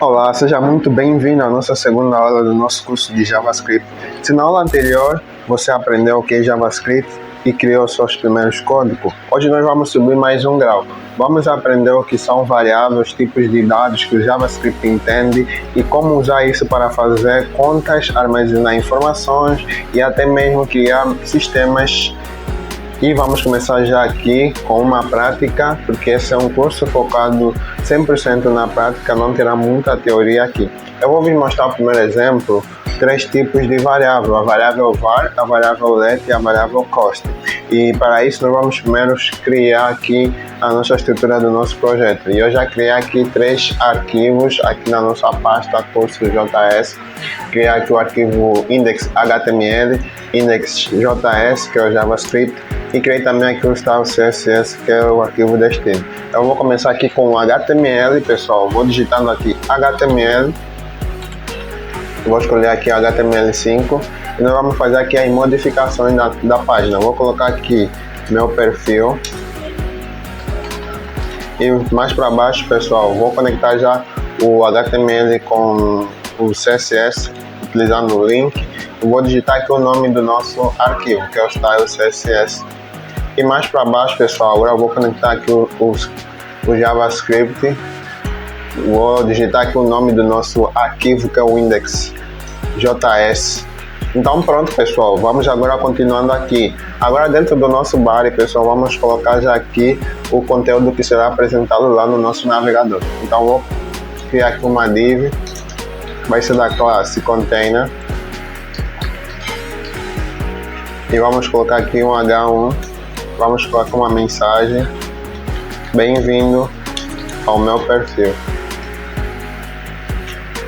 Olá, seja muito bem-vindo à nossa segunda aula do nosso curso de JavaScript. Se na aula anterior você aprendeu o que é JavaScript e criou seus primeiros códigos, hoje nós vamos subir mais um grau. Vamos aprender o que são variáveis, tipos de dados que o JavaScript entende e como usar isso para fazer contas, armazenar informações e até mesmo criar sistemas. E vamos começar já aqui com uma prática, porque esse é um curso focado 100% na prática, não terá muita teoria aqui. Eu vou vos mostrar o primeiro exemplo, 3 tipos de variável, a variável var, a variável let e a variável cost. E para isso nós vamos primeiro criar aqui a nossa estrutura do nosso projeto. E eu já criei aqui 3 arquivos aqui na nossa pasta curso.js. Criei aqui o arquivo index.html, index.js, que é o JavaScript, e criei também aqui o style CSS, que é o arquivo destino. Eu vou começar aqui com o HTML, pessoal. Vou digitando aqui HTML. Vou escolher aqui HTML5 e nós vamos fazer aqui as modificações da página. Vou colocar aqui meu perfil e mais para baixo, pessoal, vou conectar já o HTML com o CSS utilizando o link. Eu vou digitar aqui o nome do nosso arquivo, que é o style CSS. E mais para baixo, pessoal, agora eu vou conectar aqui o JavaScript. Vou digitar aqui o nome do nosso arquivo, que é o index.js. Então pronto, pessoal, vamos agora continuando aqui. Agora dentro do nosso body, pessoal, vamos colocar já aqui o conteúdo que será apresentado lá no nosso navegador. Então vou criar aqui uma div, vai ser da classe container. E vamos colocar aqui um H1, vamos colocar uma mensagem: bem-vindo ao meu perfil.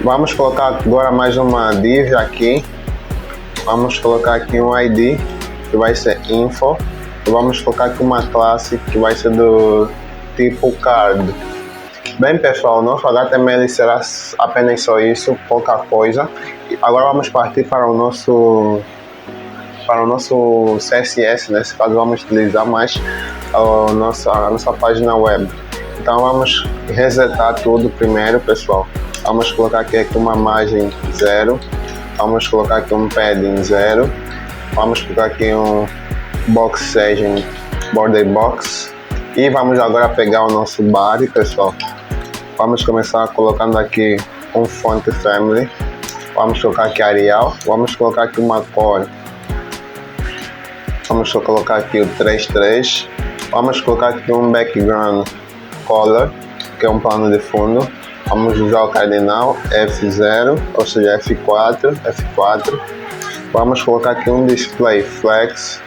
Vamos colocar agora mais uma div aqui. Vamos colocar aqui um ID, que vai ser info. E vamos colocar aqui uma classe que vai ser do tipo card. Bem, pessoal, nosso HTML será apenas só isso, pouca coisa. Agora vamos partir para o nosso CSS. Nesse caso vamos utilizar mais a nossa página web. Então vamos resetar tudo primeiro, pessoal. Vamos colocar aqui uma margem 0, vamos colocar aqui um padding 0, vamos colocar aqui um box section border box e vamos agora pegar o nosso body, pessoal. Vamos começar colocando aqui um font family, vamos colocar aqui Arial, vamos colocar aqui uma cor, vamos colocar aqui o 33, vamos colocar aqui um background color, que é um plano de fundo. Vamos usar o cardinal F0, ou seja, F4. Vamos colocar aqui um display flex.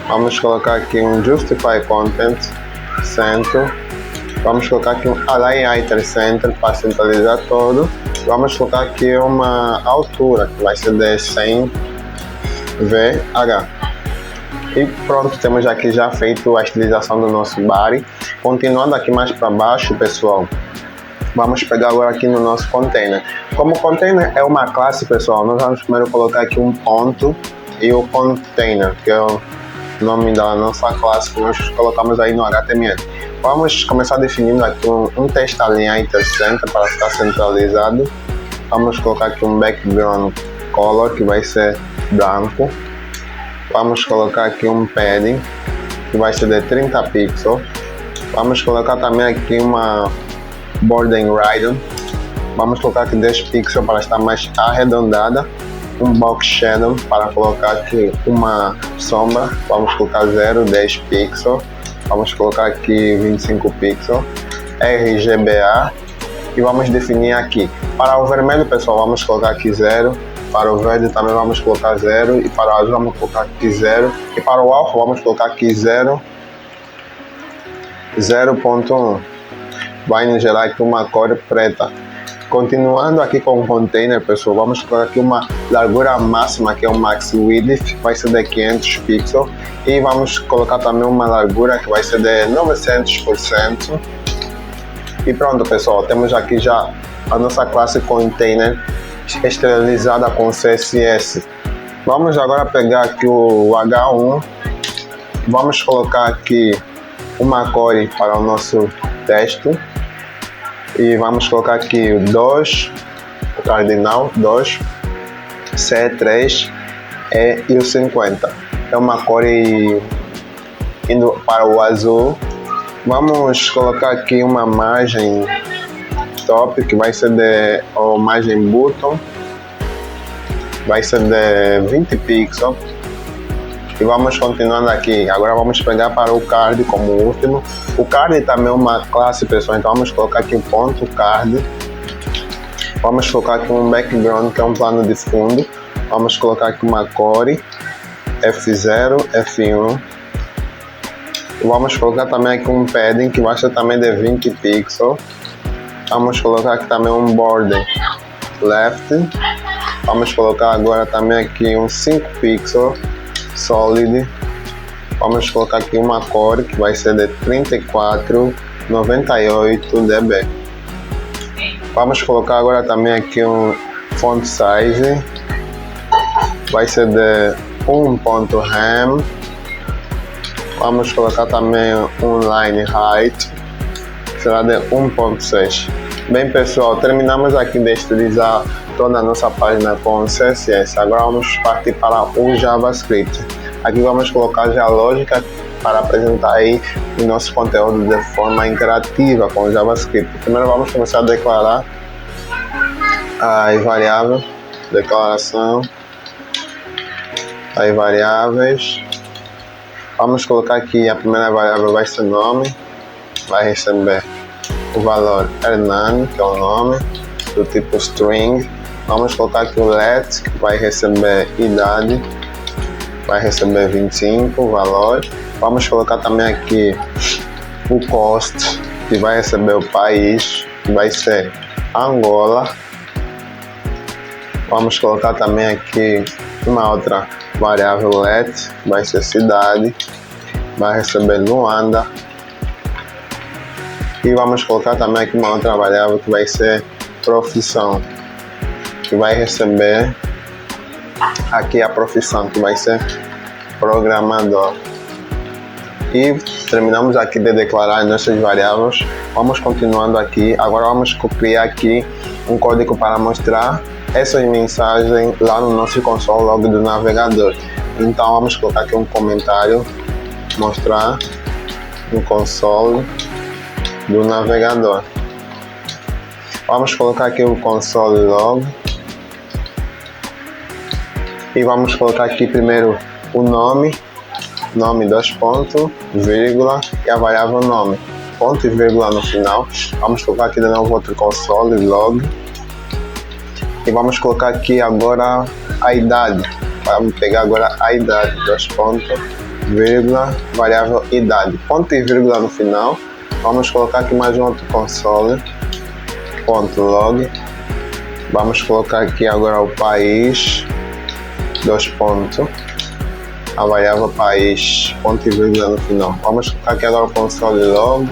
Vamos colocar aqui um justify content center. Vamos colocar aqui um align item center para centralizar todo. Vamos colocar aqui uma altura que vai ser de 100 VH. E pronto, temos aqui já feito a estilização do nosso body. Continuando aqui mais para baixo, pessoal, vamos pegar agora aqui no nosso container. Como container é uma classe, pessoal, nós vamos primeiro colocar aqui um ponto e o container, que é o nome da nossa classe que nós colocamos aí no HTML. Vamos começar definindo aqui um text align center para ficar centralizado. Vamos colocar aqui um background color que vai ser branco. Vamos colocar aqui um padding que vai ser de 30 pixels. Vamos colocar também aqui uma border radius. Vamos colocar aqui 10 pixels para estar mais arredondada. Um box shadow para colocar aqui uma sombra. Vamos colocar 10 pixels. Vamos colocar aqui 25 pixels. RGBA. E vamos definir aqui. Para o vermelho, pessoal, vamos colocar aqui 0. Para o verde também vamos colocar 0. E para o azul vamos colocar aqui 0. E para o alfa vamos colocar aqui 0.1. Vai nos gerar aqui uma cor preta. Continuando aqui com o container, pessoal, vamos colocar aqui uma largura máxima, que é o max width, vai ser de 500 pixels. E vamos colocar também uma largura que vai ser de 900%. E pronto, pessoal, temos aqui já a nossa classe container esterilizada com CSS. Vamos agora pegar aqui o H1, vamos colocar aqui uma cor para o nosso texto E vamos colocar aqui o 2, o cardinal 2, C3, E e o 50. É uma cor indo para o azul. Vamos colocar aqui uma margem top, que vai ser de margem button, vai ser de 20 pixels. E vamos continuando aqui. Agora vamos pegar para o card como último. O card também é uma classe, pessoal, então vamos colocar aqui um ponto card. Vamos colocar aqui um background, que é um plano de fundo. Vamos colocar aqui uma core F0, F1. Vamos colocar também aqui um padding, que vai ser também de 20 pixels. Vamos colocar aqui também um border left. Vamos colocar agora também aqui uns 5 pixels solid. Vamos colocar aqui uma cor que vai ser de 3498 dB. Vamos colocar agora também aqui um font size, vai ser de 1.rem. Vamos colocar também um line height, será de 1.6. Bem, pessoal, terminamos aqui de estilizar toda a nossa página com CSS. Agora vamos partir para o JavaScript. Aqui vamos colocar já a lógica para apresentar aí o nosso conteúdo de forma interativa com o JavaScript. Primeiro vamos começar a declarar as variáveis, declaração, as variáveis. Vamos colocar aqui a primeira variável vai ser nome, vai receber o valor Hernan, que é o nome, do tipo string. Vamos colocar aqui o let, que vai receber idade, vai receber 25, o valor. Vamos colocar também aqui o cost, que vai receber o país, que vai ser Angola. Vamos colocar também aqui uma outra variável let, que vai ser cidade, vai receber Luanda. E vamos colocar também aqui uma outra variável que vai ser profissão, que vai receber aqui a profissão, que vai ser programador. E terminamos aqui de declarar nossas variáveis. Vamos continuando aqui. Agora vamos criar aqui um código para mostrar essas mensagens lá no nosso console log do navegador. Então vamos colocar aqui um comentário, mostrar no console do navegador. Vamos colocar aqui o console log e vamos colocar aqui primeiro o nome, 2 pontos, vírgula, e a variável nome, ponto e vírgula no final. Vamos colocar aqui de novo outro console log e vamos colocar aqui agora a idade. Vamos pegar agora a idade, 2 pontos, vírgula, variável idade, ponto e vírgula no final. Vamos colocar aqui mais um outro console, ponto log. Vamos colocar aqui agora o país, 2 pontos, a variável país, ponto e vírgula no final. Vamos colocar aqui agora o console log.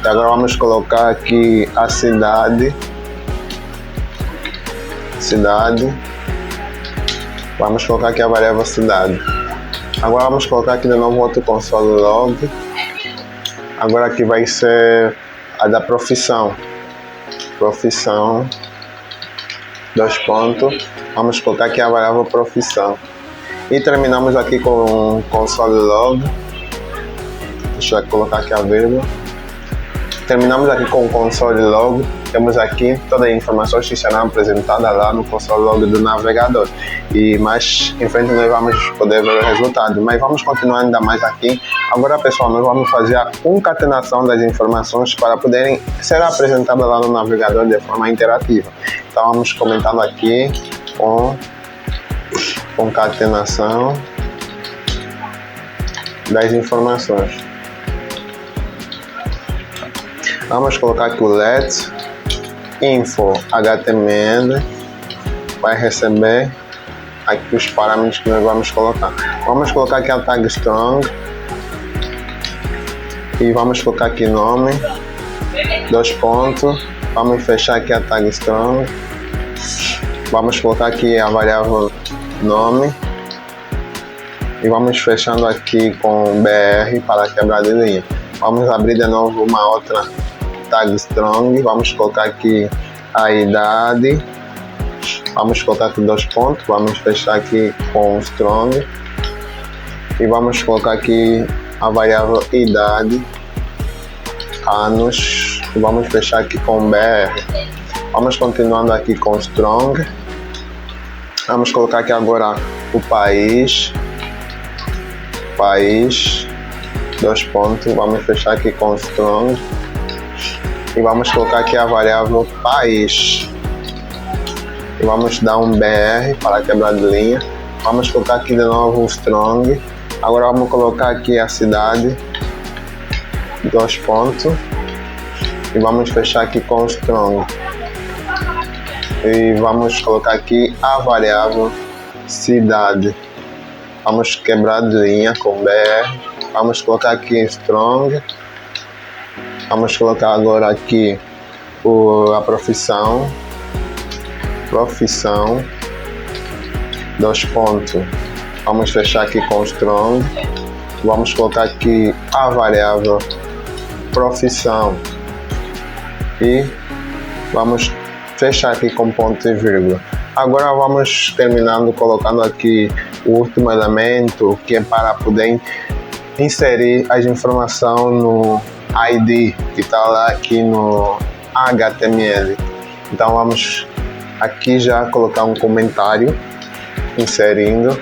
E agora vamos colocar aqui a cidade. Vamos colocar aqui a variável cidade. Agora vamos colocar aqui de novo outro console log. Agora aqui vai ser a da profissão, 2 pontos. Vamos colocar aqui a variável profissão. E terminamos aqui com o console log. Deixa eu colocar aqui a vírgula. Terminamos aqui com o console log. Temos aqui todas as informações que serão apresentadas lá no console log do navegador. E mais em frente nós vamos poder ver o resultado. Mas vamos continuar ainda mais aqui. Agora, pessoal, nós vamos fazer a concatenação das informações para poderem ser apresentadas lá no navegador de forma interativa. Então vamos comentando aqui com concatenação das informações. Vamos colocar aqui o let info HTML, vai receber aqui os parâmetros que nós vamos colocar. Vamos colocar aqui a tag strong e vamos colocar aqui nome, 2 pontos. Vamos fechar aqui a tag strong. Vamos colocar aqui a variável nome e vamos fechando aqui com BR para quebrar de linha. Vamos abrir de novo uma outra tag strong, vamos colocar aqui a idade, vamos colocar aqui 2 pontos, vamos fechar aqui com strong e vamos colocar aqui a variável idade, anos, e vamos fechar aqui com BR. Vamos continuando aqui com strong, vamos colocar aqui agora o país, 2 pontos, vamos fechar aqui com strong e vamos colocar aqui a variável país e vamos dar um BR para quebrar de linha. Vamos colocar aqui de novo o strong, agora vamos colocar aqui a cidade, 2 pontos e vamos fechar aqui com strong e vamos colocar aqui a variável cidade, vamos quebrar de linha com BR. Vamos colocar aqui strong, vamos colocar agora aqui a profissão, 2 pontos, vamos fechar aqui com strong, vamos colocar aqui a variável profissão e vamos fechar aqui com ponto e vírgula. Agora vamos terminando colocando aqui o último elemento, que é para poder inserir as informações no ID que está lá aqui no HTML. Então vamos aqui já colocar um comentário inserindo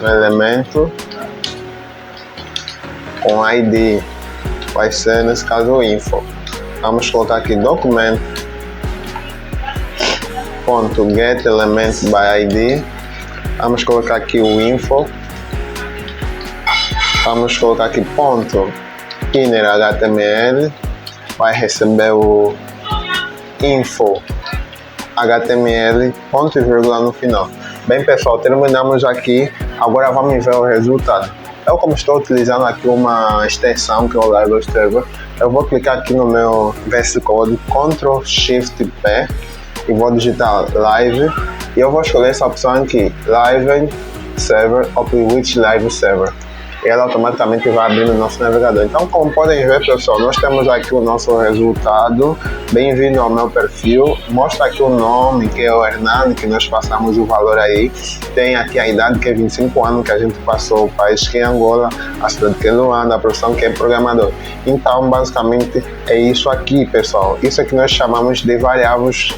um elemento com ID, vai ser nesse caso o info. Vamos colocar aqui documento .get element by ID, vamos colocar aqui o info, vamos colocar aqui ponto inner HTML, vai receber o info HTML, ponto e vírgula no final. Bem pessoal, terminamos aqui, agora vamos ver o resultado. Eu, como estou utilizando aqui uma extensão que é o Live Server, eu vou clicar aqui no meu VS Code, Ctrl Shift P, e vou digitar live e eu vou escolher essa opção aqui, live server, open with live server, e ela automaticamente vai abrir no nosso navegador. Então, como podem ver pessoal, nós temos aqui o nosso resultado. Bem-vindo ao meu perfil, mostra aqui o nome, que é o Hernani, que nós passamos o valor aí, tem aqui a idade, que é 25 anos, que a gente passou, o país que é Angola, a cidade que é Luanda, a profissão que é programador. Então basicamente é isso aqui pessoal, isso é que nós chamamos de variáveis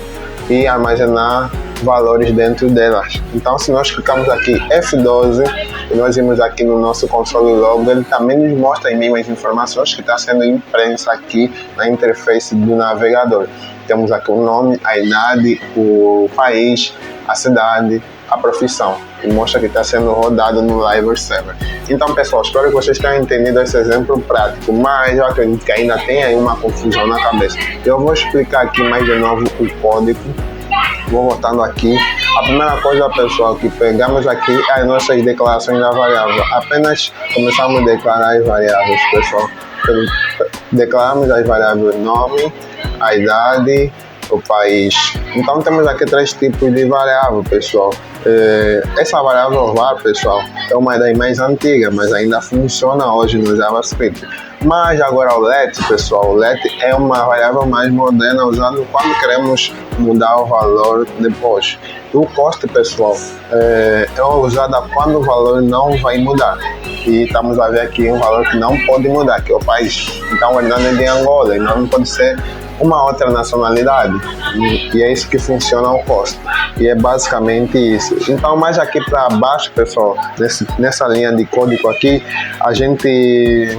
e armazenar valores dentro delas. Então se nós clicamos aqui F12 e nós vimos aqui no nosso console log, ele também nos mostra em meio as informações que está sendo impressa aqui na interface do navegador. Temos aqui o nome, a idade, o país, a cidade, a profissão, e mostra que está sendo rodado no Live Server. Então pessoal, espero que vocês tenham entendido esse exemplo prático, mas eu acredito que ainda tem aí uma confusão na cabeça. Eu vou explicar aqui mais de novo o código. Vou voltando aqui. A primeira coisa pessoal, que pegamos aqui as nossas declarações da variável, apenas começamos a declarar as variáveis pessoal. Declaramos as variáveis nome, a idade, o país. Então temos aqui 3 tipos de variável pessoal. Essa variável var pessoal é uma das mais antigas, mas ainda funciona hoje no JavaScript. Mas agora o let pessoal, o let é uma variável mais moderna, usada quando queremos mudar o valor depois. E o cost pessoal é usada quando o valor não vai mudar. E estamos a ver aqui um valor que não pode mudar, que é o país. Então o Hernani é de Angola, e não pode ser uma outra nacionalidade, e é isso que funciona o cost, e é basicamente isso. Então mais aqui para baixo pessoal, nessa linha de código aqui, a gente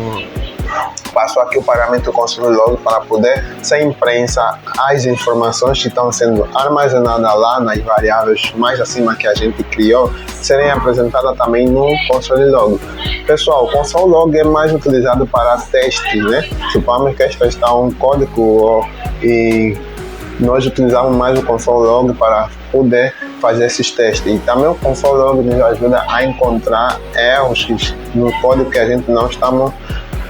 passou aqui o pagamento console log para poder ser impressa as informações que estão sendo armazenadas lá nas variáveis mais acima que a gente criou, serem apresentadas também no console log. Pessoal, o console log é mais utilizado para testes, né? Supomos que esta está um código e nós utilizamos mais o console log para poder fazer esses testes. E também o console log nos ajuda a encontrar erros no código que a gente não estamos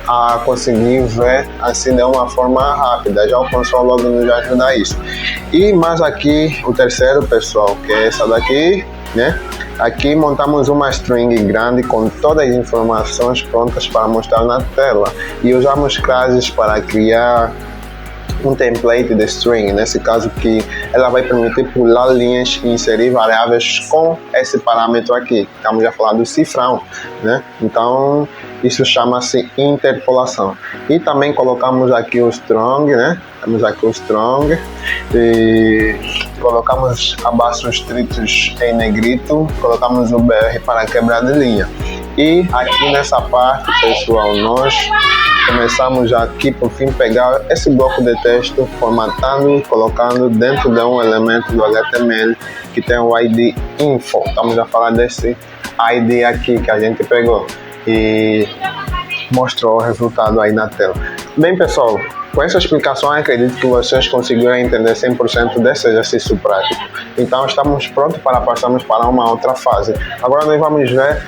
a conseguir ver assim de uma forma rápida. Já o console log nos ajuda a isso. E mais aqui o terceiro pessoal, que é essa daqui, né? Aqui montamos uma string grande com todas as informações prontas para mostrar na tela e usamos classes para criar um template de string, nesse caso que ela vai permitir pular linhas e inserir variáveis com esse parâmetro aqui. Estamos a falar do cifrão, né? Então isso chama-se interpolação. E também colocamos aqui o strong, né? Temos aqui o strong e colocamos abaixo os tritos em negrito, colocamos o BR para quebrar de linha. E aqui nessa parte, pessoal, nós começamos aqui por fim pegar esse bloco de texto, formatando e colocando dentro de um elemento do HTML que tem o ID info. Estamos a falar desse ID aqui que a gente pegou e mostrou o resultado aí na tela. Bem, pessoal, com essa explicação acredito que vocês conseguiram entender 100% desse exercício prático. Então estamos prontos para passarmos para uma outra fase. Agora nós vamos ver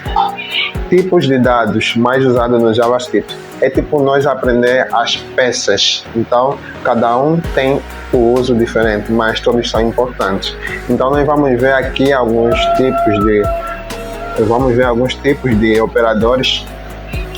tipos de dados mais usados no JavaScript. É tipo nós aprender as peças. Então cada um tem o uso diferente, mas todos são importantes. Então nós vamos ver aqui alguns tipos de operadores.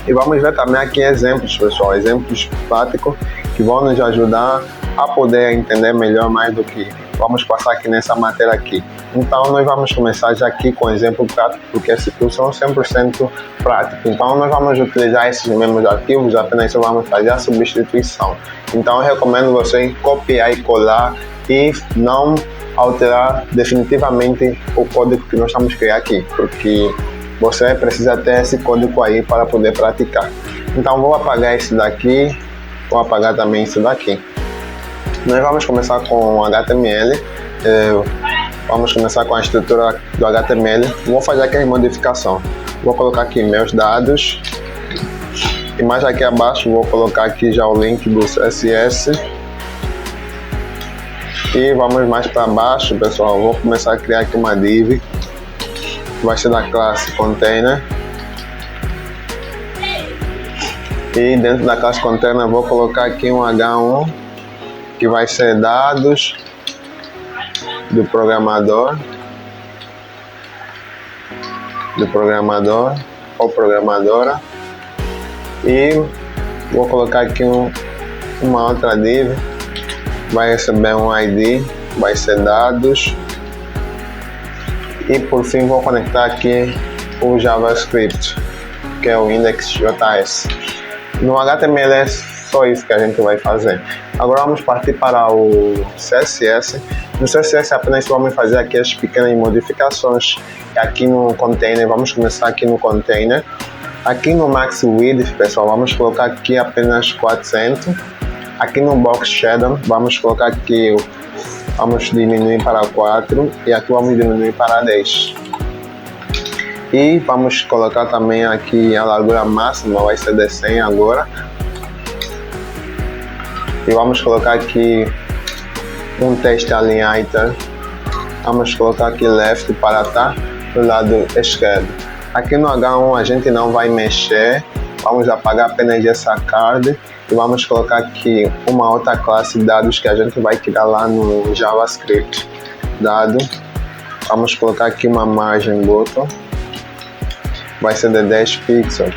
E vamos ver também aqui exemplos, pessoal, exemplos práticos que vão nos ajudar a poder entender melhor mais do que vamos passar aqui nessa matéria aqui. Então nós vamos começar já aqui com exemplo prático, porque esse curso é 100% prático. Então nós vamos utilizar esses mesmos arquivos, apenas só vamos fazer a substituição. Então eu recomendo você copiar e colar e não alterar definitivamente o código que nós estamos criando aqui, porque você precisa ter esse código aí para poder praticar. Então vou apagar esse daqui, vou apagar também isso daqui. Nós vamos começar com o HTML, vamos começar com a estrutura do HTML. Vou fazer aqui a modificação, vou colocar aqui meus dados e mais aqui abaixo vou colocar aqui já o link do CSS. E vamos mais para baixo, pessoal, vou começar a criar aqui uma div, vai ser da classe container, e dentro da classe container vou colocar aqui um H1 que vai ser dados do programador ou programadora, e vou colocar aqui uma outra div, vai receber um ID, vai ser dados. E por fim vou conectar aqui o JavaScript, que é o index.js. No HTML é só isso que a gente vai fazer. Agora vamos partir para o CSS. No CSS apenas vamos fazer aqui as pequenas modificações. Aqui no container, vamos começar aqui no container. Aqui no max width, pessoal, vamos colocar aqui apenas 400. Aqui no box shadow, vamos colocar aqui, vamos diminuir para 4 e aqui vamos diminuir para 10. E vamos colocar também aqui a largura máxima, vai ser de 100 agora. E vamos colocar aqui um text alignator. Vamos colocar aqui left para estar do lado esquerdo. Aqui no H1 a gente não vai mexer, vamos apagar apenas essa card. E vamos colocar aqui uma outra classe de dados que a gente vai criar lá no JavaScript. Dado, vamos colocar aqui uma margem bottom, vai ser de 10 pixels.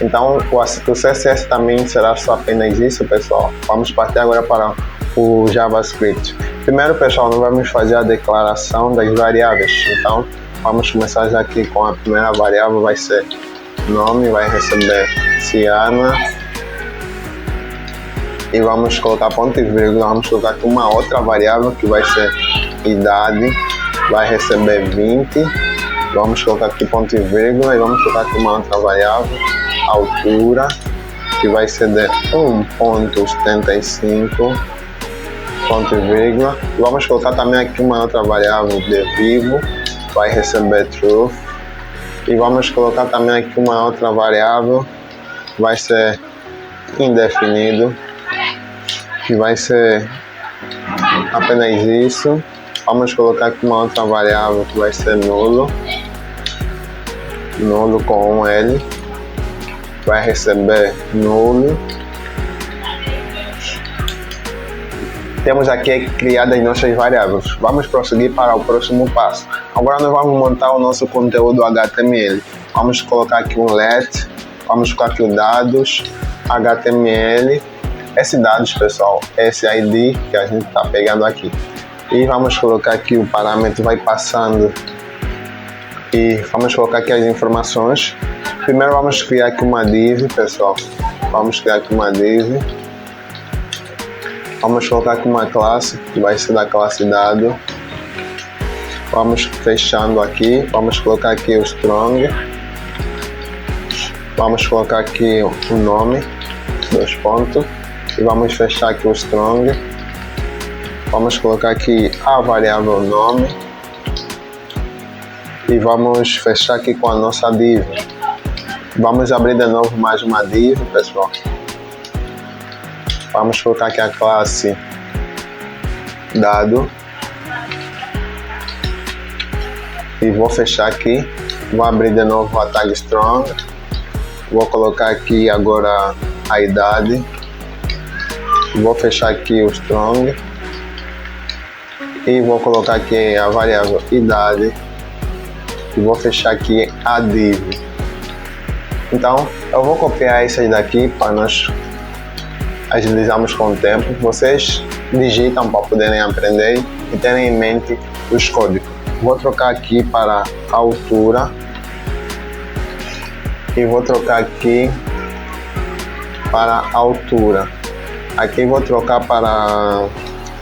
Então o CSS também será só apenas isso, pessoal. Vamos partir agora para o JavaScript. Primeiro, pessoal, nós vamos fazer a declaração das variáveis. Então vamos começar já aqui com a primeira variável, vai ser nome, vai receber Ciana. E vamos colocar ponto e vírgula, vamos colocar aqui uma outra variável que vai ser idade, vai receber 20. Vamos colocar aqui ponto e vírgula e vamos colocar aqui uma outra variável, altura, que vai ser de 1.75, ponto e vírgula. Vamos colocar também aqui uma outra variável de vivo, vai receber true. E vamos colocar também aqui uma outra variável, vai ser indefinido, que vai ser apenas isso. Vamos colocar aqui uma outra variável que vai ser nulo com um L, vai receber nulo. Temos aqui criadas nossas variáveis. Vamos prosseguir para o próximo passo. Agora nós vamos montar o nosso conteúdo HTML. Vamos colocar aqui um let, vamos colocar aqui o dados, HTML, esse dados, pessoal, esse ID que a gente está pegando aqui. E vamos colocar aqui o parâmetro, vai passando. E vamos colocar aqui as informações. Primeiro vamos criar aqui uma div, pessoal. Vamos criar aqui uma div. Vamos colocar aqui uma classe, que vai ser da classe dado. Vamos fechando aqui, vamos colocar aqui o strong. Vamos colocar aqui o nome, 2 pontos. E vamos fechar aqui o strong. Vamos colocar aqui a variável nome. E vamos fechar aqui com a nossa div. Vamos abrir de novo mais uma div, pessoal. Vamos colocar aqui a classe dado. E vou fechar aqui. Vou abrir de novo a tag strong. Vou colocar aqui agora a idade. Vou fechar aqui o strong. E vou colocar aqui a variável idade. E vou fechar aqui a div. Então, eu vou copiar essas daqui para nós agilizarmos com o tempo. Vocês digitam para poderem aprender e terem em mente os códigos. Vou trocar aqui para altura e vou trocar aqui para altura. Aqui vou trocar para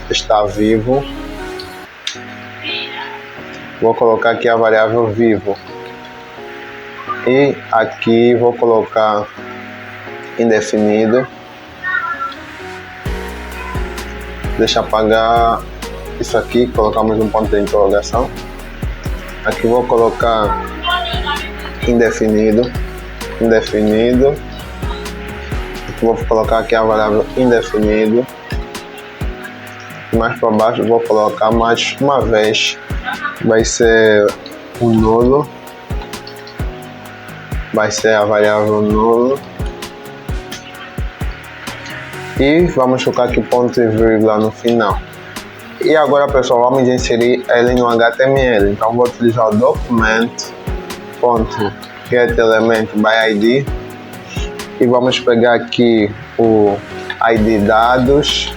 estar vivo. Vou colocar aqui a variável vivo. E aqui vou colocar indefinido. Deixa eu apagar isso aqui, colocamos um ponto de interrogação. Aqui vou colocar indefinido. Aqui vou colocar aqui a variável indefinido. Mais para baixo vou colocar mais uma vez. Vai ser o nulo. Vai ser a variável nulo. E vamos colocar aqui ponto e vírgula no final. E agora, pessoal, vamos inserir ele no HTML. Então vou utilizar o document.getElementById e vamos pegar aqui o ID dados,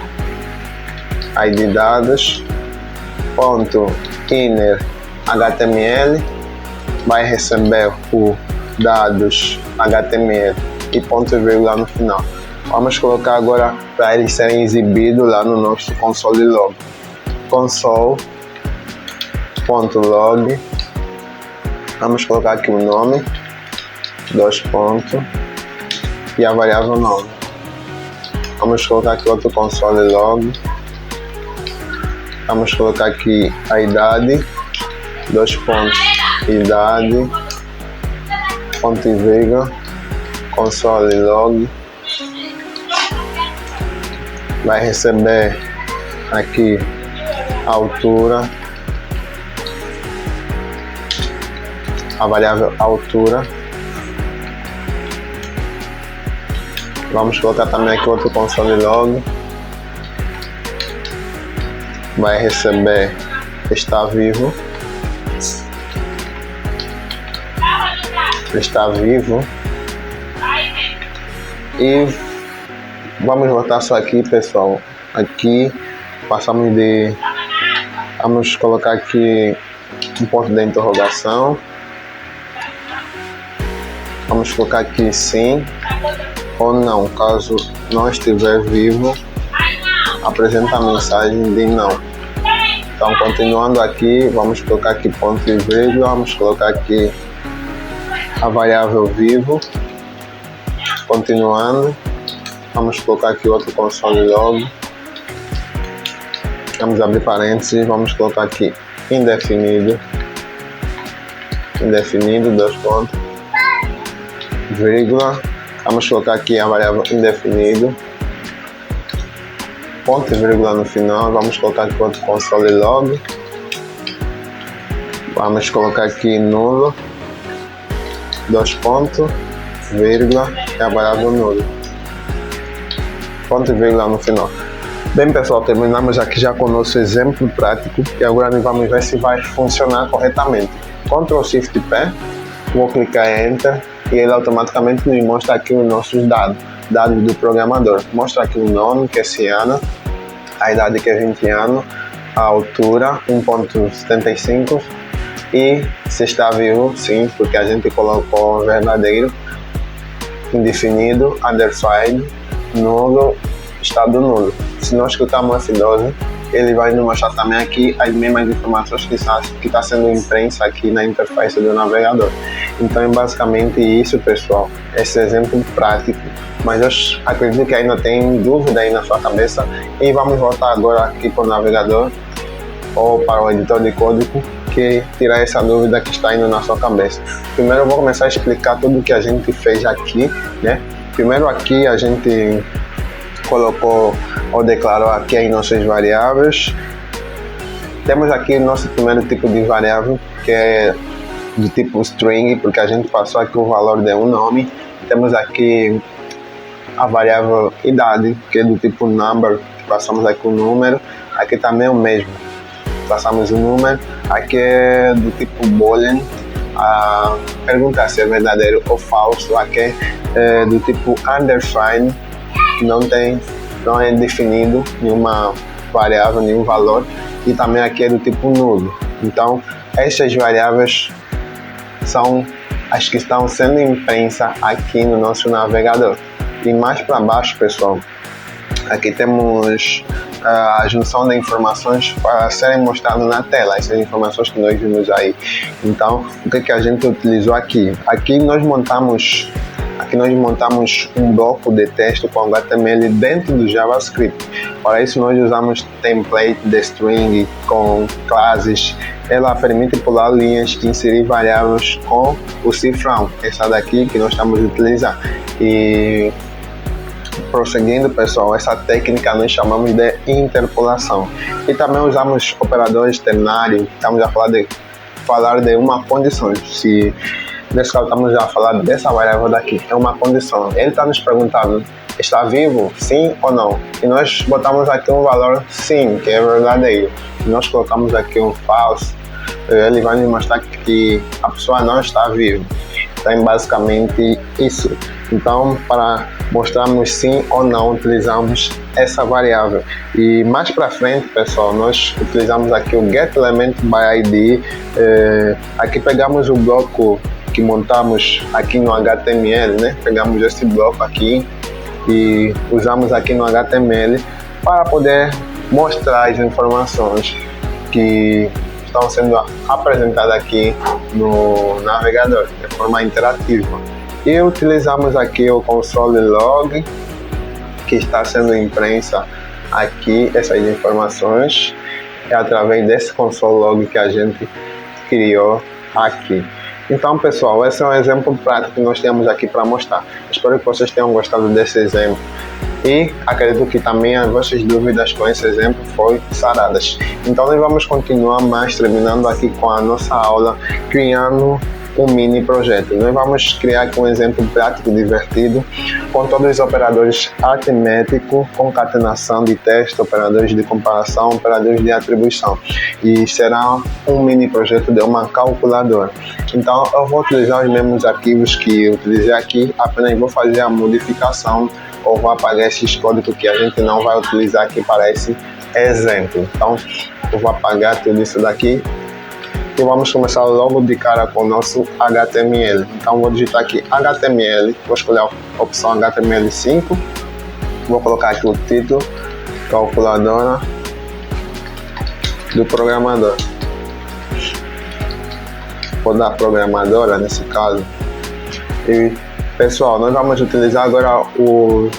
ponto inner HTML, vai receber o dados HTML e ponto e vírgula no final. Vamos colocar agora para eles serem exibidos lá no nosso console log. Console.log. Vamos colocar aqui o nome, 2 pontos, e a variável nome. Vamos colocar aqui outro console log. Vamos colocar aqui a idade, 2 pontos, idade, ponto e vírgula, console log. Vai receber aqui a altura, a variável altura. Vamos colocar também aqui outro console log. Vai receber está vivo. Está vivo. E vamos voltar só aqui, pessoal. Aqui passamos de... Vamos colocar aqui um ponto de interrogação. Vamos colocar aqui sim ou não. Caso não estiver vivo, apresenta a mensagem de não. Então, continuando aqui, vamos colocar aqui ponto e vírgula. Vamos colocar aqui a variável vivo. Continuando, vamos colocar aqui outro console log. Vamos abrir parênteses, vamos colocar aqui indefinido, 2 pontos, vírgula. Vamos colocar aqui a variável indefinido, ponto e vírgula no final. Vamos colocar aqui outro console log. Vamos colocar aqui nulo, 2 pontos, vírgula, e a variável nulo, ponto e vírgula no final. Bem pessoal, terminamos aqui já com o nosso exemplo prático e agora nós vamos ver se vai funcionar corretamente. Ctrl Shift P, vou clicar em Enter e ele automaticamente nos mostra aqui os nossos dados do programador. Mostra aqui o nome, que é Ciana, a idade, que é 20 anos, a altura 1.75 e se está vivo, sim, porque a gente colocou verdadeiro, indefinido, undersigned, nulo, estado nulo. Se nós clicarmos F12, ele vai nos mostrar também aqui as mesmas informações que está sendo impressa aqui na interface do navegador. Então é basicamente isso, pessoal, esse exemplo prático, mas eu acredito que ainda tem dúvida aí na sua cabeça e vamos voltar agora aqui para o navegador ou para o editor de código que tirar essa dúvida que está indo na sua cabeça. Primeiro eu vou começar a explicar tudo o que a gente fez aqui, né? Primeiro aqui a gente colocou ou declarou aqui as nossas variáveis. Temos aqui o nosso primeiro tipo de variável, que é do tipo string, porque a gente passou aqui o valor de um nome. Temos aqui a variável idade, que é do tipo number, passamos aqui o número. Aqui também é o mesmo, passamos o número. Aqui é do tipo boolean, a pergunta se é verdadeiro ou falso. Aqui é do tipo undefined, não é definido nenhuma variável, nenhum valor, e também aqui é do tipo nulo. Então estas variáveis são as que estão sendo imprensas aqui no nosso navegador. E mais para baixo, pessoal, aqui temos a junção de informações para serem mostradas na tela, essas informações que nós vimos aí. Então o que a gente utilizou aqui? Aqui nós montamos um bloco de texto com HTML dentro do JavaScript. Para isso nós usamos template de string com classes. Ela permite pular linhas e inserir variáveis com o cifrão, essa daqui que nós estamos utilizando. E prosseguindo, pessoal, essa técnica nós chamamos de interpolação. E também usamos operadores ternário. Estamos a falar de uma condição. Se nesse caso estamos a falar dessa variável daqui, é uma condição. Ele está nos perguntando, está vivo? Sim ou não? E nós botamos aqui um valor sim, que é verdadeiro. E nós colocamos aqui um false, ele vai nos mostrar que a pessoa não está viva. Então é basicamente isso. Então, para mostrarmos sim ou não, utilizamos essa variável. E mais para frente, pessoal, nós utilizamos aqui o getElementById. Aqui pegamos o bloco que montamos aqui no HTML, né? Pegamos esse bloco aqui e usamos aqui no HTML para poder mostrar as informações que estão sendo apresentadas aqui no navegador de forma interativa. E utilizamos aqui o console log, que está sendo impressa aqui essas informações, é através desse console log que a gente criou aqui. Então, pessoal, esse é um exemplo prático que nós temos aqui para mostrar. Espero que vocês tenham gostado desse exemplo e acredito que também as vossas dúvidas com esse exemplo foram saradas. Então nós vamos continuar mais terminando aqui com a nossa aula, criando um mini projeto. Nós vamos criar aqui um exemplo prático divertido com todos os operadores aritmético, concatenação de texto, operadores de comparação, operadores de atribuição, e será um mini projeto de uma calculadora. Então eu vou utilizar os mesmos arquivos que eu utilizei aqui, apenas vou fazer a modificação ou vou apagar esses códigos que a gente não vai utilizar aqui para esse exemplo. Então eu vou apagar tudo isso daqui e vamos começar logo de cara com o nosso HTML. Então vou digitar aqui HTML, vou escolher a opção HTML5, vou colocar aqui o título, calculadora do programador. Vou dar programadora nesse caso. E pessoal, nós vamos utilizar agora o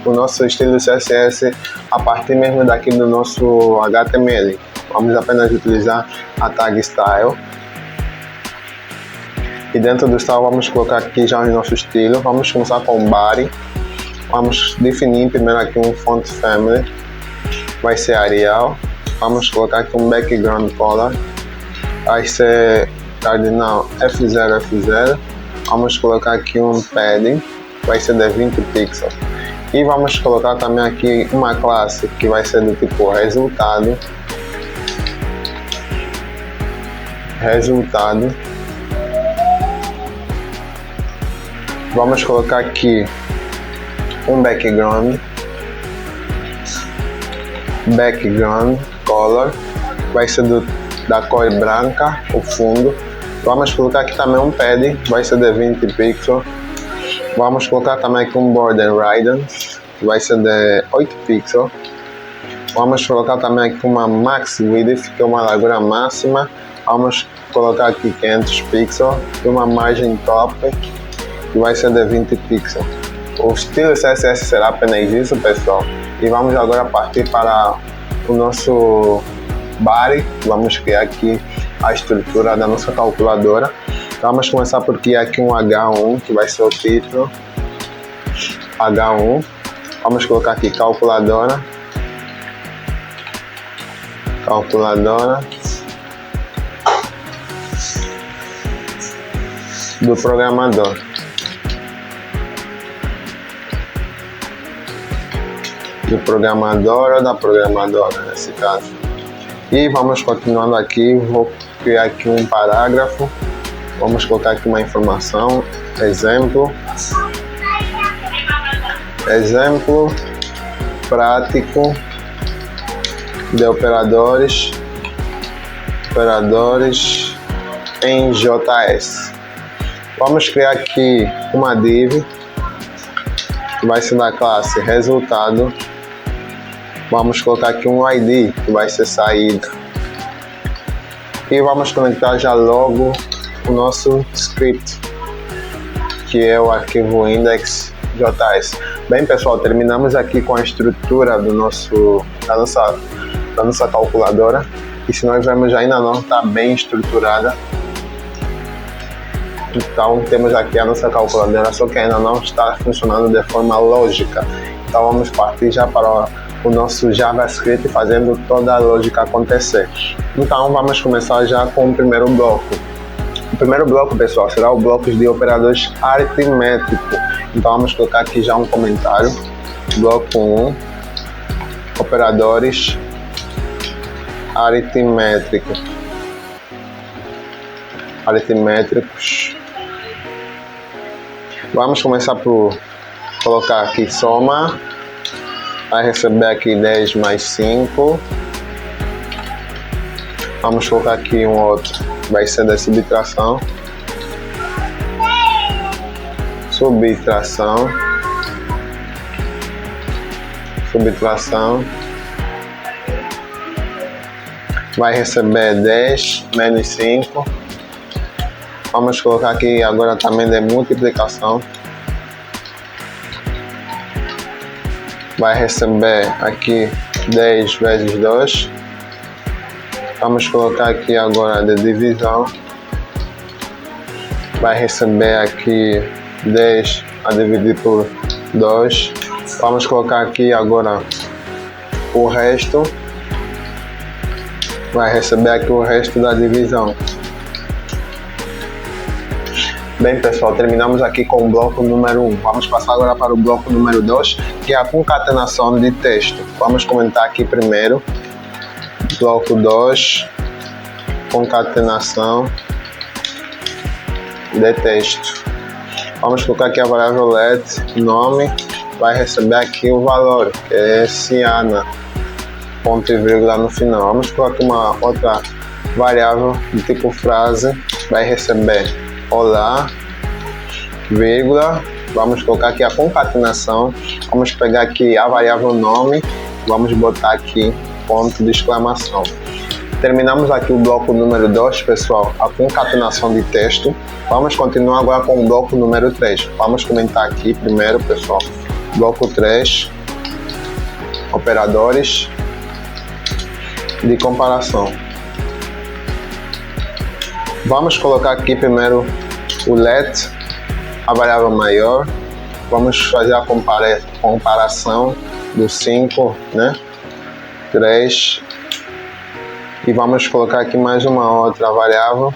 nosso estilo CSS a partir mesmo daqui do nosso HTML. Vamos apenas utilizar a tag style e dentro do style vamos colocar aqui já o nosso estilo. Vamos começar com body, vamos definir primeiro aqui um font family, vai ser Arial. Vamos colocar aqui um background color, vai ser cardinal F0. Vamos colocar aqui um padding, vai ser de 20 pixels. E vamos colocar também aqui uma classe que vai ser do tipo resultado. Vamos colocar aqui um background color, vai ser da cor branca, o fundo. Vamos colocar aqui também um pad, vai ser de 20 pixels. Vamos colocar também aqui um border radius, que vai ser de 8 pixels. Vamos colocar também aqui uma max width, que é uma largura máxima. Vamos colocar aqui 500 pixels e uma margem top, que vai ser de 20 pixels. O estilo CSS será apenas isso, pessoal. E vamos agora partir para o nosso body. Vamos criar aqui a estrutura da nossa calculadora. Vamos começar por criar aqui um H1, que vai ser o título. H1. Vamos colocar aqui calculadora. Do programador. Do programador ou da programadora, nesse caso. E vamos continuando aqui. Vou criar aqui um parágrafo. Vamos colocar aqui uma informação. Exemplo prático de operadores em JS. Vamos criar aqui uma div que vai ser da classe resultado. Vamos colocar aqui um ID que vai ser saída. E vamos conectar já logo o nosso script, que é o arquivo index.js. Bem, pessoal, terminamos aqui com a estrutura da nossa calculadora. E se nós vemos, ainda não está bem estruturada. Então temos aqui a nossa calculadora, só que ainda não está funcionando de forma lógica. Então vamos partir já para o nosso JavaScript, fazendo toda a lógica acontecer. Então vamos começar já com o primeiro bloco. O primeiro bloco, pessoal, será o bloco de operadores aritméticos. Então vamos colocar aqui já um comentário. Bloco 1, operadores aritméticos. Vamos começar por colocar aqui soma. Vai receber aqui 10 mais 5. Vamos colocar aqui um outro, vai ser da subtração. Vai receber 10 menos 5. Vamos colocar aqui agora também de multiplicação. Vai receber aqui 10 vezes 2. Vamos colocar aqui agora de divisão. Vai receber aqui 10 a dividir por 2. Vamos colocar aqui agora o resto. Vai receber aqui o resto da divisão. Bem, pessoal, terminamos aqui com o bloco número 1. Vamos passar agora para o bloco número 2, que é a concatenação de texto. Vamos comentar aqui primeiro. Bloco 2, concatenação de texto. Vamos colocar aqui a variável let, nome, vai receber aqui o valor, que é Ciana, ponto e vírgula no final. Vamos colocar aqui uma outra variável do tipo frase, vai receber olá, vírgula. Vamos colocar aqui a concatenação. Vamos pegar aqui a variável nome, vamos botar aqui ponto de exclamação. Terminamos aqui o bloco número 2, pessoal, a concatenação de texto. Vamos continuar agora com o bloco número 3. Vamos comentar aqui primeiro, pessoal, bloco 3, operadores de comparação. Vamos colocar aqui primeiro o let, a variável maior. Vamos fazer a comparação do 5, né? 3. E vamos colocar aqui mais uma outra variável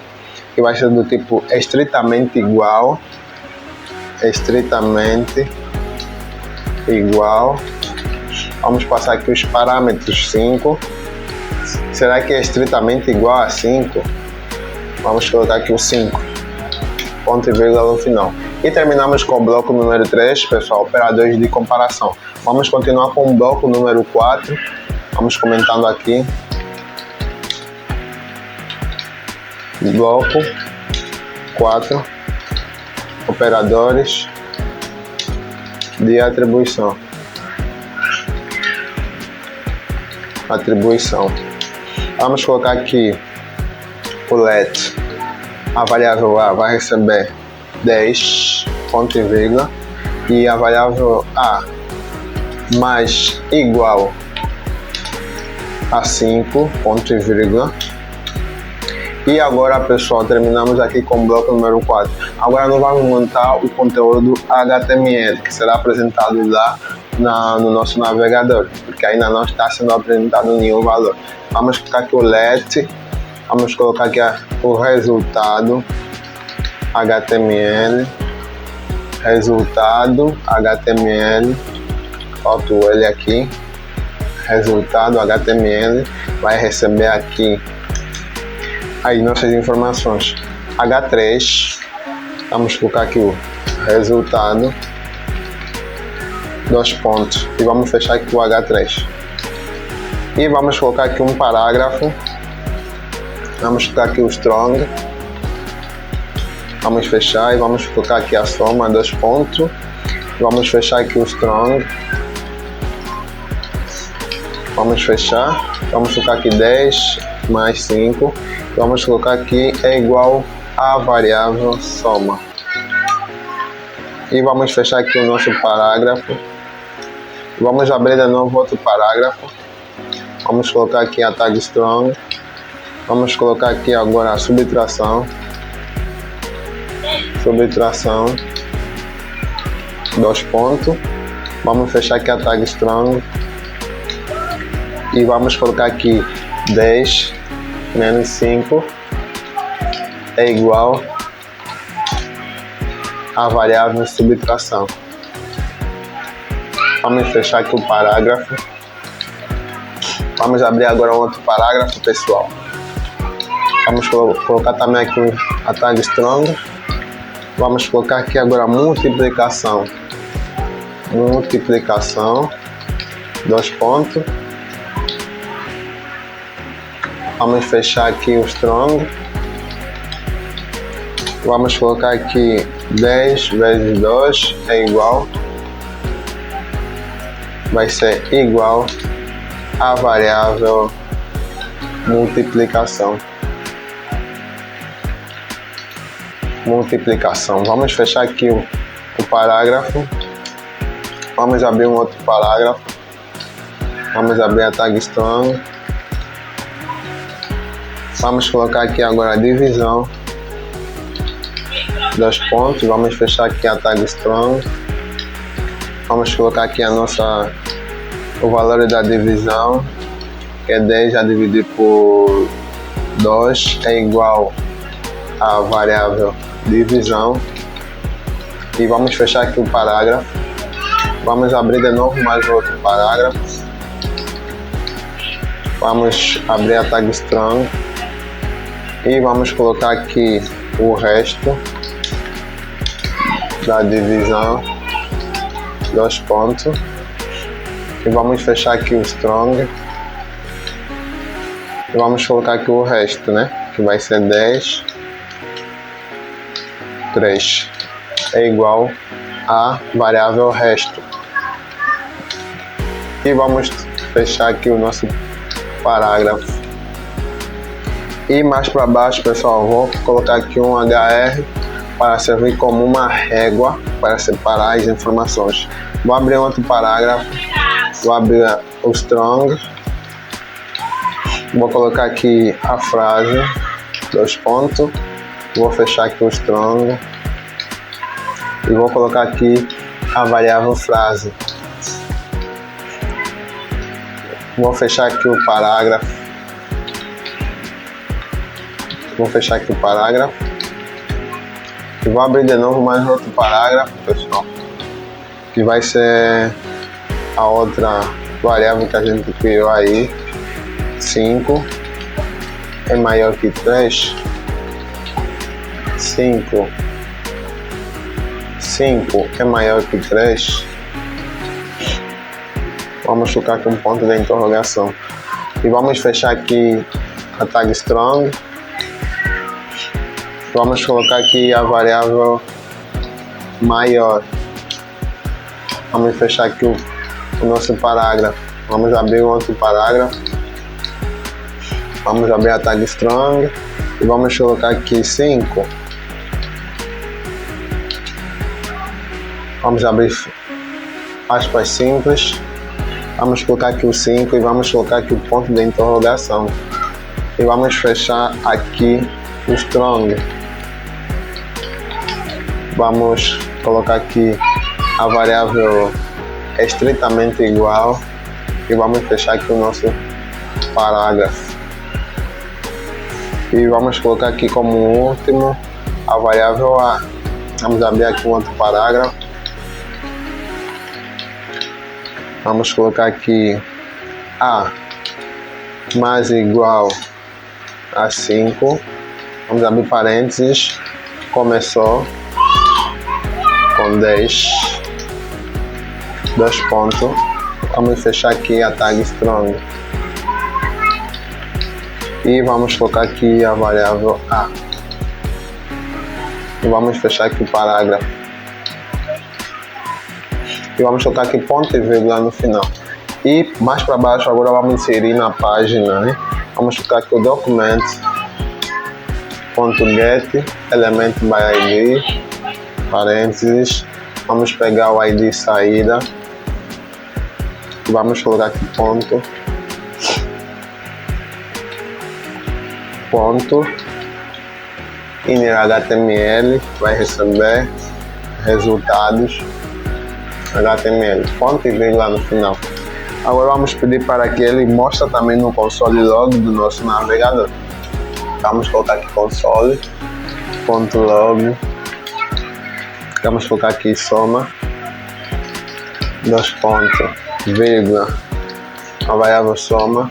que vai ser do tipo estritamente igual. igual. Vamos passar aqui os parâmetros 5. Será que é estritamente igual a 5? Vamos colocar aqui o 5. Ponto e vírgula no final. E terminamos com o bloco número 3, pessoal, operadores de comparação. Vamos continuar com o bloco número 4. Vamos comentando aqui. Bloco 4, operadores de atribuição. Vamos colocar aqui o let. A variável A vai receber 10, ponto e vírgula, e a variável A mais igual a 5, ponto e vírgula. E agora, pessoal, terminamos aqui com o bloco número 4. Agora nós vamos montar o conteúdo HTML, que será apresentado lá no nosso navegador, porque ainda não está sendo apresentado nenhum valor. Vamos colocar aqui o let, vamos colocar aqui o resultado HTML, falta o L aqui, resultado HTML, vai receber aqui aí nossas informações H3, vamos colocar aqui o resultado, 2 pontos, e vamos fechar aqui o H3, e vamos colocar aqui um parágrafo, vamos colocar aqui o strong, vamos fechar e vamos colocar aqui a soma, 2 pontos, vamos fechar aqui o strong, vamos fechar, vamos colocar aqui 10 mais 5, vamos colocar aqui é igual a variável soma, e vamos fechar aqui o nosso parágrafo, vamos abrir de novo outro parágrafo, vamos colocar aqui a tag strong, vamos colocar aqui agora a subtração, 2 pontos, vamos fechar aqui a tag strong e vamos colocar aqui 10 menos 5 é igual a variável subtração. Vamos fechar aqui o parágrafo, vamos abrir agora outro parágrafo, pessoal. Vamos colocar também aqui a tag strong, vamos colocar aqui agora multiplicação, 2 pontos, vamos fechar aqui o strong, vamos colocar aqui 10 vezes 2 é igual, vai ser igual a variável multiplicação. Vamos fechar aqui o parágrafo, vamos abrir um outro parágrafo, vamos abrir a tag strong, vamos colocar aqui agora a divisão, 2 pontos, vamos fechar aqui a tag strong, vamos colocar aqui o valor da divisão, que é 10 a dividir por 2 é igual a variável divisão, e vamos fechar aqui o parágrafo, vamos abrir de novo mais outro parágrafo, vamos abrir a tag strong e vamos colocar aqui o resto da divisão, 2 pontos, e vamos fechar aqui o strong e vamos colocar aqui o resto, né, que vai ser 10, 3 é igual a variável resto, e vamos fechar aqui o nosso parágrafo. E mais para baixo, pessoal, vou colocar aqui um HR para servir como uma régua para separar as informações. Vou abrir outro parágrafo, vou abrir o strong, vou colocar aqui a frase, 2 pontos, vou fechar aqui o strong e vou colocar aqui a variável frase. Vou fechar aqui o parágrafo, e vou abrir de novo mais outro parágrafo, pessoal, que vai ser a outra variável que a gente criou aí, 5 é maior que 3, 5 é maior que 3, vamos colocar aqui um ponto de interrogação e vamos fechar aqui a tag strong, vamos colocar aqui a variável maior, vamos fechar aqui o nosso parágrafo, vamos abrir um outro parágrafo, vamos abrir a tag strong e vamos colocar aqui 5, vamos abrir aspas simples, vamos colocar aqui o 5 e vamos colocar aqui o ponto de interrogação e vamos fechar aqui o strong, vamos colocar aqui a variável estritamente igual e vamos fechar aqui o nosso parágrafo e vamos colocar aqui como último a variável A. Vamos abrir aqui um outro parágrafo, vamos colocar aqui A mais igual a 5, vamos abrir parênteses, começou com 10, 2 pontos, vamos fechar aqui a tag strong e vamos colocar aqui a variável A e vamos fechar aqui o parágrafo e vamos colocar aqui ponto e vírgula no final e mais para baixo agora vamos inserir na página, né? Vamos colocar aqui o document.get element by id, parênteses, vamos pegar o id saída e vamos colocar aqui ponto inner HTML, vai receber resultados HTML, ponto e vírgula no final. Agora vamos pedir para que ele mostre também no console log do nosso navegador. Vamos colocar aqui console.log, vamos colocar aqui soma, 2 pontos, vírgula, a variável soma,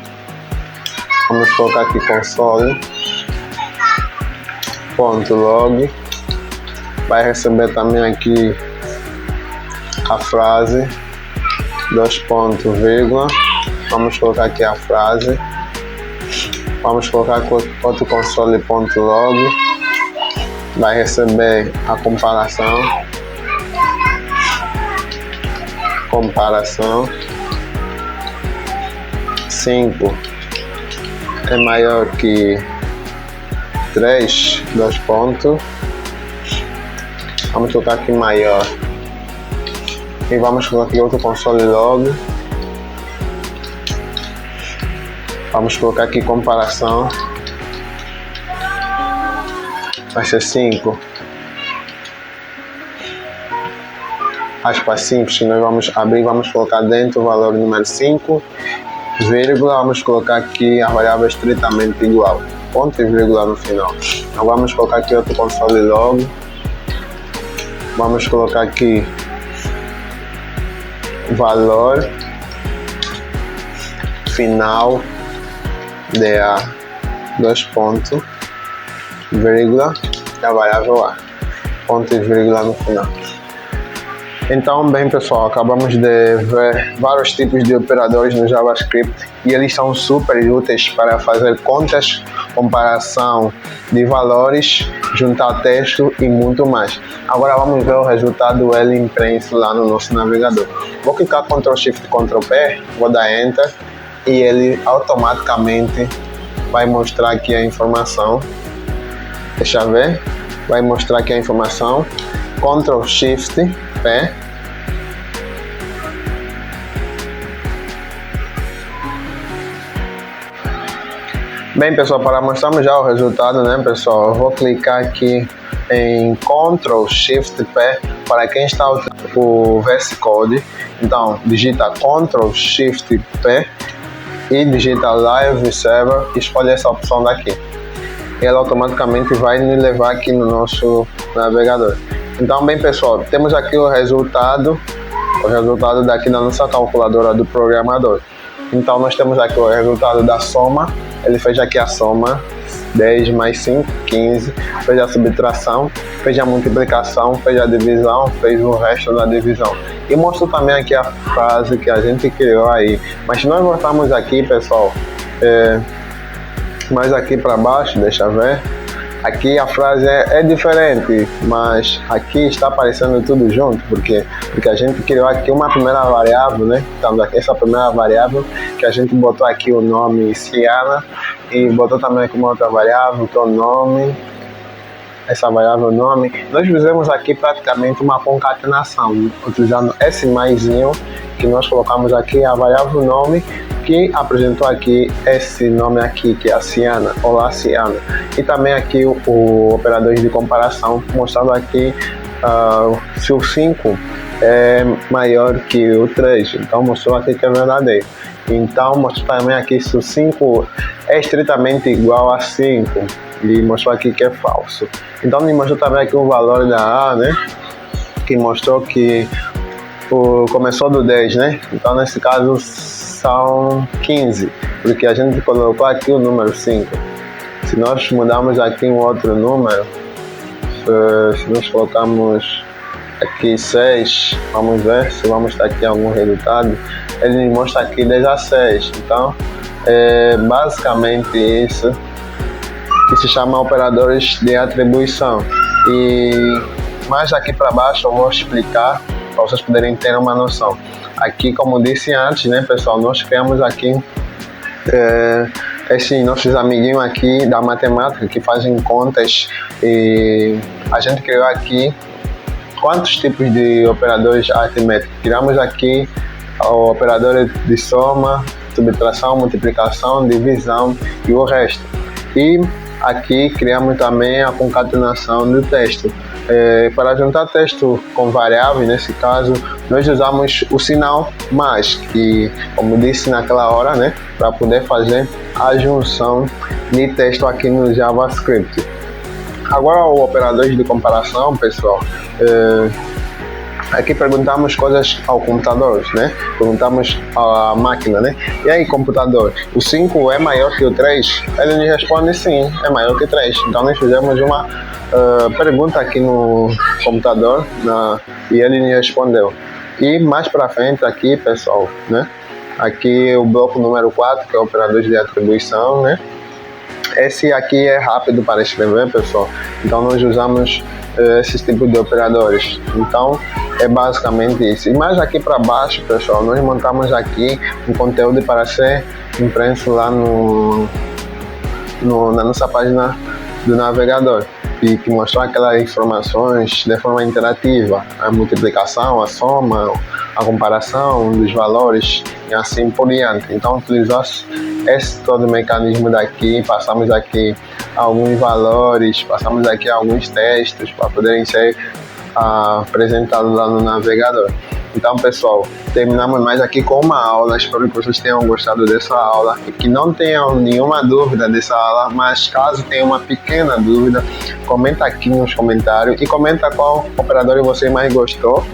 vamos colocar aqui console.log, vai receber também aqui a frase, 2 pontos, vírgula, vamos colocar aqui a frase, vamos colocar aqui outro console.log, vai receber a comparação, 5 é maior que 3, 2 pontos, vamos colocar aqui maior e vamos colocar aqui outro console log, vamos colocar aqui comparação, vai ser 5, aspas simples que nós vamos abrir, vamos colocar dentro o valor número 5, vírgula, vamos colocar aqui a variável estritamente igual, ponto e vírgula no final. Então vamos colocar aqui outro console log, vamos colocar aqui valor final DA, 2 pontos, vírgula, e a variável A, ponto e vírgula no final. Então, bem pessoal, acabamos de ver vários tipos de operadores no JavaScript e eles são super úteis para fazer contas, comparação de valores, juntar texto e muito mais. Agora vamos ver o resultado ele impresso lá no nosso navegador. Vou clicar Ctrl Shift Ctrl P, vou dar Enter e ele automaticamente vai mostrar aqui a informação. Deixa eu ver, vai mostrar aqui a informação. Ctrl Shift P. Bem pessoal, para mostrarmos já o resultado, né pessoal, eu vou clicar aqui em Ctrl Shift P para quem está utilizando o VS Code. Então digita Ctrl Shift P e digita Live Server e escolhe essa opção daqui. Ele automaticamente vai nos levar aqui no nosso navegador. Então bem pessoal, temos aqui o resultado o resultado daqui da nossa calculadora do programador. Então nós temos aqui o resultado da soma, ele fez aqui a soma, 10 mais 5, 15, fez a subtração, fez a multiplicação, fez a divisão, fez o resto da divisão. E mostrou também aqui a frase que a gente criou aí. Mas se nós voltarmos aqui, pessoal, mais aqui para baixo, deixa eu ver. Aqui a frase é diferente, mas aqui está aparecendo tudo junto, porque a gente criou aqui uma primeira variável, né? Então, aqui essa primeira variável, que a gente botou aqui o nome Ciana, e botou também aqui uma outra variável, que é o nome, essa variável nome. Nós fizemos aqui praticamente uma concatenação, utilizando esse maisinho, que nós colocamos aqui a variável nome, que apresentou aqui esse nome aqui, que é a Ciana, olá Ciana, e também aqui o operador de comparação, mostrando aqui se o 5 é maior que o 3, então mostrou aqui que é verdadeiro. Então mostrou também aqui se o 5 é estritamente igual a 5, e mostrou aqui que é falso. Então me mostrou também aqui o valor da A, né, que mostrou que começou do 10, né, então nesse caso são 15, porque a gente colocou aqui o número 5. Se nós mudarmos aqui um outro número, se nós colocamos aqui 6, vamos ver se vamos ter aqui algum resultado. Ele mostra aqui 16, então é basicamente isso que se chama operadores de atribuição. E mais aqui para baixo eu vou explicar para vocês poderem ter uma noção. Aqui, como disse antes, né, pessoal, nós criamos aqui esses nossos amiguinhos aqui da matemática que fazem contas, e a gente criou aqui quantos tipos de operadores aritméticos. Criamos aqui o operador de soma, subtração, multiplicação, divisão e o resto. E aqui criamos também a concatenação do texto. Para juntar texto com variável, nesse caso, nós usamos o sinal mais, que, como disse naquela hora, né, para poder fazer a junção de texto aqui no JavaScript. Agora, o operador de comparação, pessoal, aqui perguntamos coisas ao computador, né? Perguntamos à máquina, né? E aí, computador, o 5 é maior que o 3? Ele nos responde sim, é maior que o 3. Então, nós fizemos uma pergunta aqui no computador, e ele nos respondeu. E mais para frente aqui, pessoal, né? Aqui o bloco número 4, que é o operador de atribuição, né? Esse aqui é rápido para escrever, pessoal. Então, nós usamos esses tipos de operadores. Então, é basicamente isso. E mais aqui para baixo, pessoal, nós montamos aqui um conteúdo para ser impresso lá na nossa página do navegador, e que mostrar aquelas informações de forma interativa, a multiplicação, a soma, a comparação dos valores e assim por diante. Então, utilizamos esse todo o mecanismo daqui, passamos aqui alguns valores, passamos aqui alguns textos para poderem ser apresentados lá no navegador. Então, pessoal, terminamos mais aqui com uma aula. Espero que vocês tenham gostado dessa aula e que não tenham nenhuma dúvida dessa aula, mas caso tenha uma pequena dúvida, comenta aqui nos comentários e comenta qual operador você mais gostou.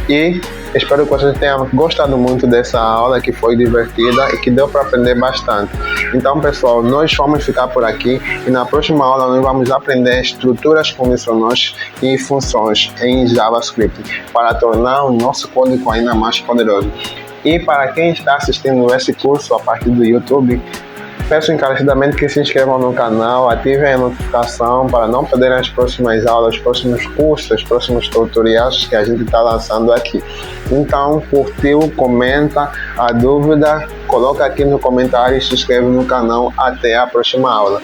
E espero que vocês tenham gostado muito dessa aula, que foi divertida e que deu para aprender bastante. Então, pessoal, nós vamos ficar por aqui e na próxima aula nós vamos aprender estruturas condicionais e funções em JavaScript para tornar o nosso código ainda mais poderoso. E para quem está assistindo esse curso a partir do YouTube, peço encarecidamente que se inscrevam no canal, ativem a notificação para não perderem as próximas aulas, os próximos cursos, os próximos tutoriais que a gente está lançando aqui. Então, curtiu, comenta, a dúvida, coloca aqui no comentário e se inscreve no canal. Até a próxima aula.